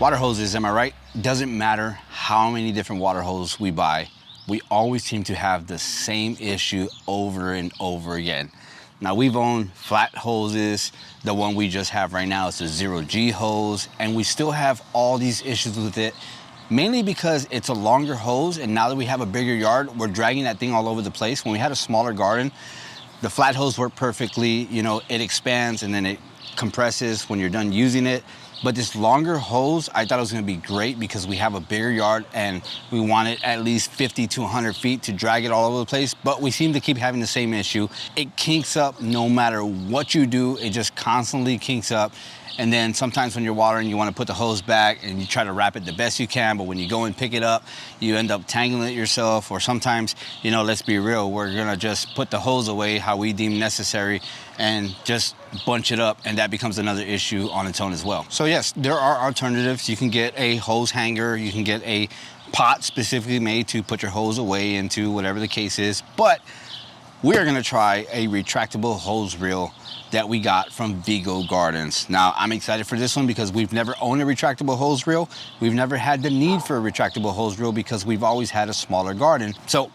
Water hoses, am I right? Doesn't matter how many different water hoses we buy, we always seem to have the same issue over and over again. Now, we've owned flat hoses. The one we just have right now is a 0G hose, and we still have all these issues with it, mainly because it's a longer hose, and now that we have a bigger yard, we're dragging that thing all over the place. When we had a smaller garden, the flat hose worked perfectly. You know, it expands and then it compresses when you're done using it. But this longer hose, I thought it was gonna be great because we have a bigger yard and we wanted at least 50 to 100 feet to drag it all over the place, but we seem to keep having the same issue. It kinks up no matter what you do, it just constantly kinks up. And then sometimes when you're watering, you wanna put the hose back and you try to wrap it the best you can, but when you go and pick it up, you end up tangling it yourself, or sometimes, you know, let's be real, we're gonna just put the hose away how we deem necessary and just bunch it up, and that becomes another issue on its own as well. So yes, there are alternatives. You can get a hose hanger, you can get a pot specifically made to put your hose away into, whatever the case is, but we're gonna try a retractable hose reel that we got from Vego Gardens. Now, I'm excited for this one because we've never owned a retractable hose reel. We've never had the need for a retractable hose reel because we've always had a smaller garden. So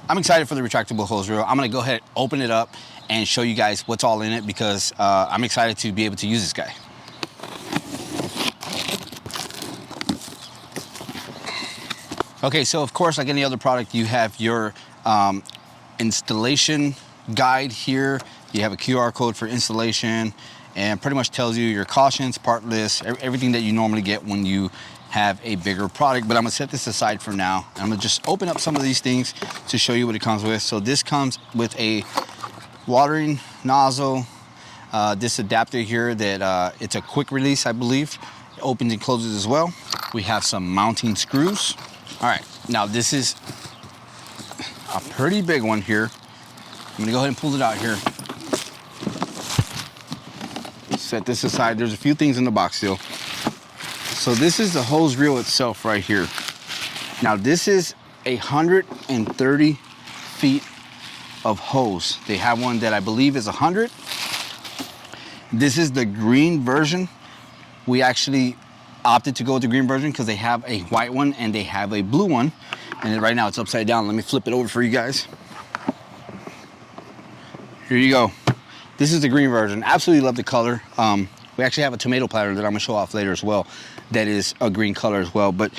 I'm excited for the retractable hose reel. I'm gonna go ahead, open it up, and show you guys what's all in it because I'm excited to be able to use this guy. Okay, so of course, like any other product, you have your installation guide here. You have a QR code for installation and pretty much tells you your cautions, part list, everything that you normally get when you have a bigger product. But I'm gonna set this aside for now. I'm gonna just open up some of these things to show you what it comes with. So this comes with a watering nozzle, this adapter here that it's a quick release, I believe. It opens and closes as well. We have some mounting screws. All right, now this is a pretty big one here. I'm gonna go ahead and pull it out here. Set this aside. There's a few things in the box still. So this is the hose reel itself right here. Now this is 130 feet of hose. They have one that I believe is 100. This is the green version. We actually opted to go with the green version because they have a white one and they have a blue one. And right now it's upside down. Let me flip it over for you guys. Here you go. This is the green version. Absolutely love the color. We actually have a tomato platter that I'm gonna show off later as well that is a green color as well. But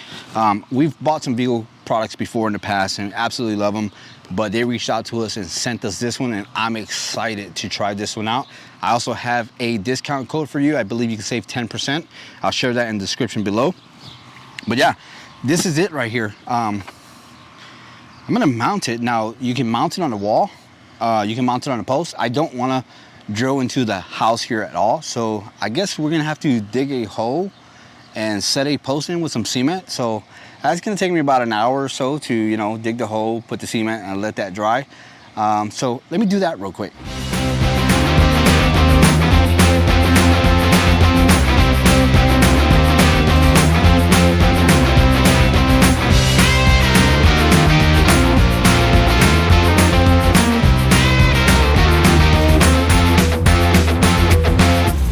we've bought some Vego products before in the past and absolutely love them. But they reached out to us and sent us this one, and I'm excited to try this one out. I also have a discount code for you. I believe you can save 10%. I'll share that in the description below. But yeah, this is it right here. I'm gonna mount it. Now, you can mount it on the wall. You can mount it on a post. I don't wanna drill into the house here at all. So I guess we're gonna have to dig a hole and set a post in with some cement. So that's gonna take me about an hour or so to, you know, dig the hole, put the cement and let that dry. So let me do that real quick.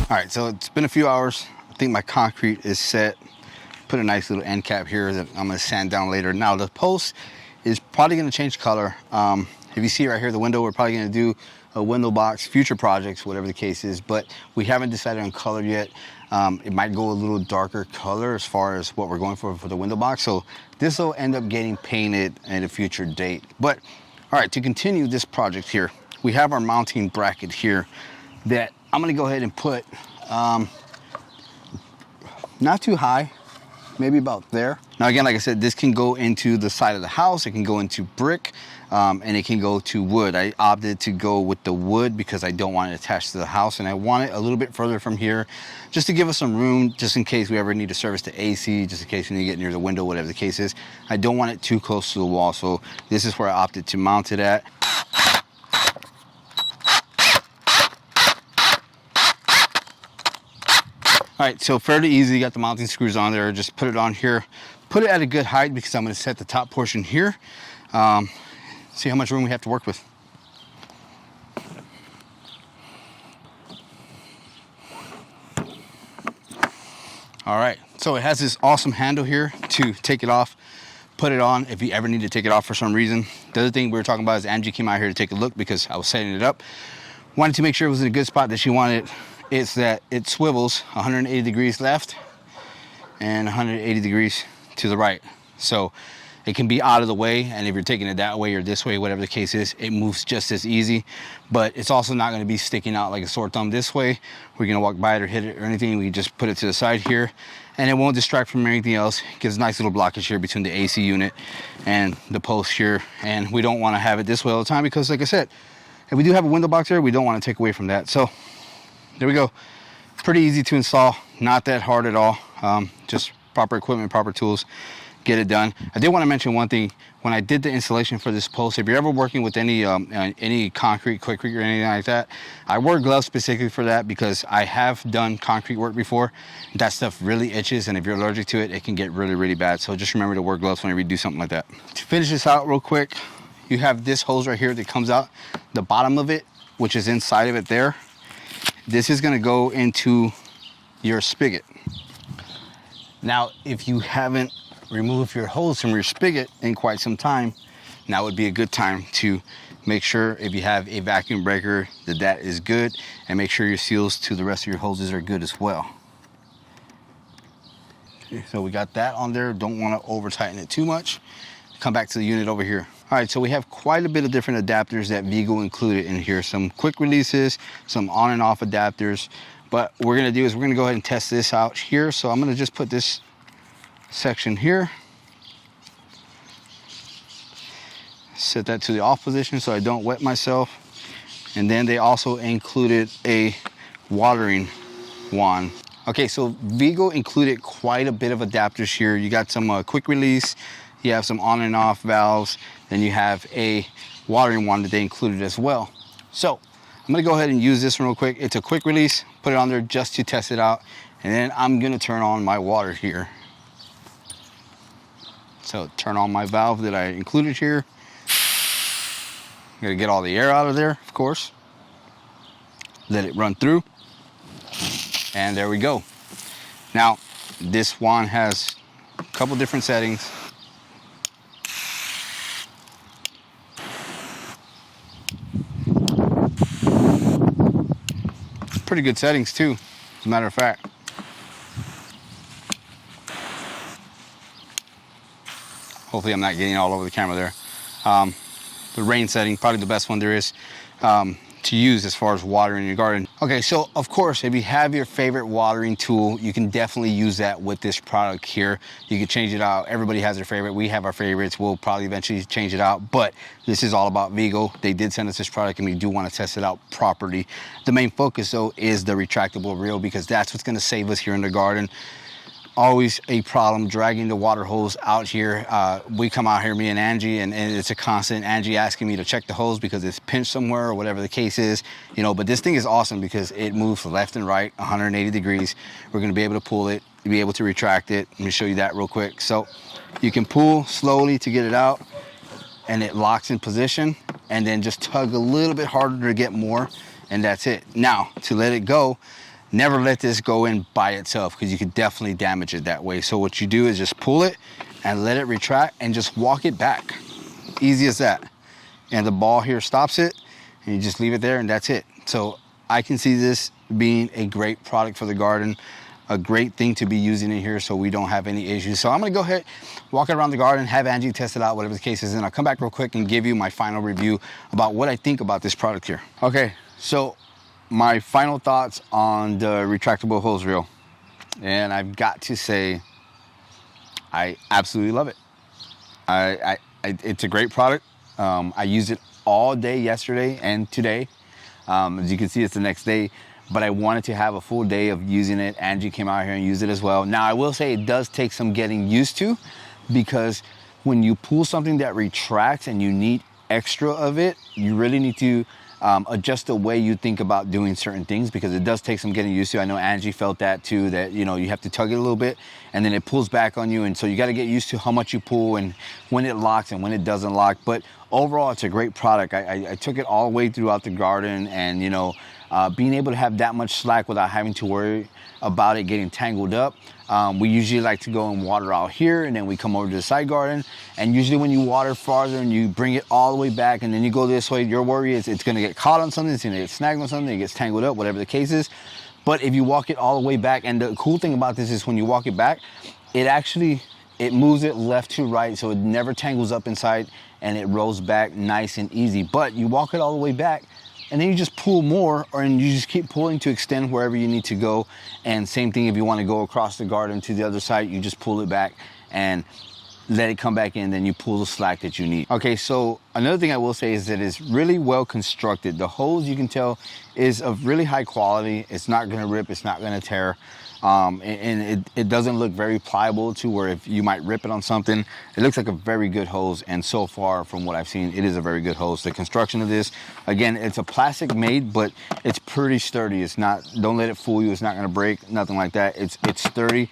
All right, so it's been a few hours. I think my concrete is set. Put a nice little end cap here that I'm gonna sand down later. Now the post is probably gonna change color. If you see right here, the window, we're probably gonna do a window box, future projects, whatever the case is, but we haven't decided on color yet. It might go a little darker color as far as what we're going for the window box. So this will end up getting painted at a future date. But all right, to continue this project here, we have our mounting bracket here that I'm gonna go ahead and put not too high, maybe about there. Now again, like I said, this can go into the side of the house, it can go into brick, and it can go to wood. I opted to go with the wood because I don't want it attached to the house, and I want it a little bit further from here just to give us some room, just in case we ever need to service the AC, just in case we need to get near the window, whatever the case is. I don't want it too close to the wall, so this is where I opted to mount it at. All right, so fairly easy, got the mounting screws on there, just put it on here. Put it at a good height because I'm gonna set the top portion here. See how much room we have to work with. All right, So it has this awesome handle here to take it off, put it on if you ever need to take it off for some reason. The other thing we were talking about is Angie came out here to take a look because I was setting it up. Wanted to make sure it was in a good spot that she wanted. It's that it swivels 180 degrees left and 180 degrees to the right. So it can be out of the way, and if you're taking it that way or this way, whatever the case is, it moves just as easy. But it's also not going to be sticking out like a sore thumb this way. We're going to walk by it or hit it or anything. We just put it to the side here, and it won't distract from anything else. It gives a nice little blockage here between the AC unit and the post here. And we don't want to have it this way all the time because, like I said, if we do have a window box there, we don't want to take away from that. So there we go. Pretty easy to install, not that hard at all. Just proper equipment, proper tools, get it done. I did want to mention one thing. When I did the installation for this post, if you're ever working with any concrete, quickcrete or anything like that, I wear gloves specifically for that because I have done concrete work before. That stuff really itches, and if you're allergic to it, it can get really, really bad. So just remember to wear gloves whenever you do something like that. To finish this out real quick, you have this hose right here that comes out the bottom of it, which is inside of it there. This is gonna go into your spigot. Now, if you haven't removed your hose from your spigot in quite some time, now would be a good time to make sure if you have a vacuum breaker that is good, and make sure your seals to the rest of your hoses are good as well. Okay, so we got that on there. Don't want to over tighten it too much. Come back to the unit over here. All right, so we have quite a bit of different adapters that Vego included in here. Some quick releases, some on and off adapters. But what we're gonna do is we're gonna go ahead and test this out here. So I'm gonna just put this section here. Set that to the off position so I don't wet myself. And then they also included a watering wand. Okay, so Vego included quite a bit of adapters here. You got some quick release, you have some on and off valves, then you have a watering wand that they included as well. So I'm gonna go ahead and use this one real quick. It's a quick release, put it on there just to test it out. And then I'm gonna turn on my water here. So turn on my valve that I included here. I'm gonna get all the air out of there, of course. Let it run through. And there we go. Now, this wand has a couple different settings. Pretty good settings too, as a matter of fact. Hopefully I'm not getting all over the camera there. The rain setting, probably the best one there is to use as far as watering your garden. Okay, so of course, if you have your favorite watering tool, you can definitely use that with this product here. You can change it out. Everybody has their favorite. We have our favorites. We'll probably eventually change it out, but this is all about Vego. They did send us this product and we do want to test it out properly. The main focus though is the retractable reel because that's what's going to save us here in the garden. Always a problem dragging the water hose out here. We come out here, me and Angie, and it's a constant. Angie asking me to check the hose because it's pinched somewhere or whatever the case is, you know, but this thing is awesome because it moves left and right 180 degrees. We're gonna be able to pull it, be able to retract it. Let me show you that real quick. So you can pull slowly to get it out and it locks in position, and then just tug a little bit harder to get more, and that's it. Now, to let it go, never let this go in by itself because you could definitely damage it that way. So what you do is just pull it and let it retract and just walk it back. Easy as that. And the ball here stops it and you just leave it there and that's it. So I can see this being a great product for the garden, a great thing to be using in here so we don't have any issues. So I'm gonna go ahead, walk around the garden, have Angie test it out, whatever the case is, and I'll come back real quick and give you my final review about what I think about this product here. Okay, so my final thoughts on the retractable hose reel, and I've got to say I absolutely love it. It's a great product. I used it all day yesterday and today. As you can see, it's the next day, but I wanted to have a full day of using it. Angie came out here and used it as well. Now I will say it does take some getting used to because when you pull something that retracts and you need extra of it, you really need to adjust the way you think about doing certain things because it does take some getting used to. I know Angie felt that too, that you know you have to tug it a little bit and then it pulls back on you, and so you got to get used to how much you pull and when it locks and when it doesn't lock. But overall, it's a great product. I took it all the way throughout the garden, and you know, being able to have that much slack without having to worry about it getting tangled up, We usually like to go and water out here, and then we come over to the side garden. And usually when you water farther and you bring it all the way back and then you go this way, your worry is it's gonna get caught on something, it's gonna get snagged on something, it gets tangled up, whatever the case is. But if you walk it all the way back, and the cool thing about this is when you walk it back, it moves it left to right, so it never tangles up inside, and it rolls back nice and easy. But you walk it all the way back, and then you just pull more, and you just keep pulling to extend wherever you need to go. And same thing if you want to go across the garden to the other side, you just pull it back and let it come back in, then you pull the slack that you need. Okay, so another thing I will say is that it's really well constructed. The hose, you can tell, is of really high quality. It's not gonna rip, it's not gonna tear. And it doesn't look very pliable to where if you might rip it on something. It looks like a very good hose, and so far from what I've seen, it is a very good hose. The construction of this, again, it's a plastic made, but it's pretty sturdy. It's not, don't let it fool you, it's not gonna break, nothing like that. It's sturdy,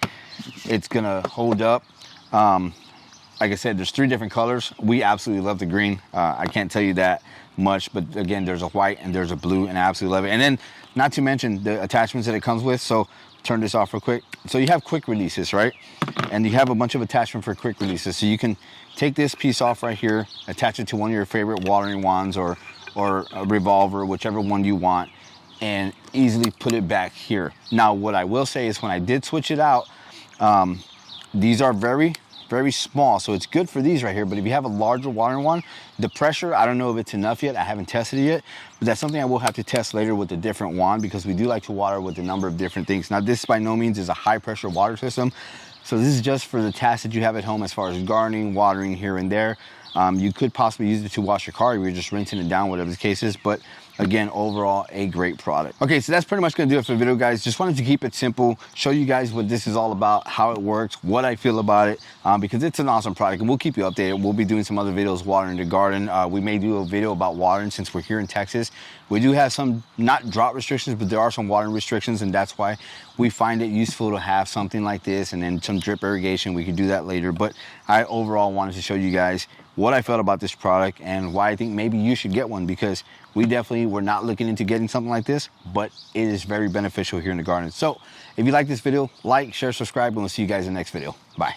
it's gonna hold up. Like I said, there's 3 different colors. We absolutely love the green. I can't tell you that much, but again, there's a white and there's a blue, and I absolutely love it. And then, not to mention the attachments that it comes with. So turn this off real quick. So you have quick releases, right? And you have a bunch of attachment for quick releases. So you can take this piece off right here, attach it to one of your favorite watering wands or a revolver, whichever one you want, and easily put it back here. Now, what I will say is when I did switch it out, these are very small, so it's good for these right here. But if you have a larger watering wand, the pressure, I don't know if it's enough yet. I haven't tested it yet, but that's something I will have to test later with a different wand, because we do like to water with a number of different things. Now, this by no means is a high pressure water system, so this is just for the tasks that you have at home as far as gardening, watering here and there. You could possibly use it to wash your car if you're just rinsing it down, whatever the case is. But again, overall, a great product. Okay, so that's pretty much gonna do it for the video, guys. Just wanted to keep it simple, show you guys what this is all about, how it works, what I feel about it, because it's an awesome product, and we'll keep you updated. We'll be doing some other videos watering the garden. We may do a video about watering since we're here in Texas. We do have some, not drought restrictions, but there are some watering restrictions, and that's why we find it useful to have something like this, and then some drip irrigation. We can do that later, but I overall wanted to show you guys what I felt about this product and why I think maybe you should get one, because we definitely were not looking into getting something like this, but it is very beneficial here in the garden. So if you like this video, like, share, subscribe, and we'll see you guys in the next video. Bye.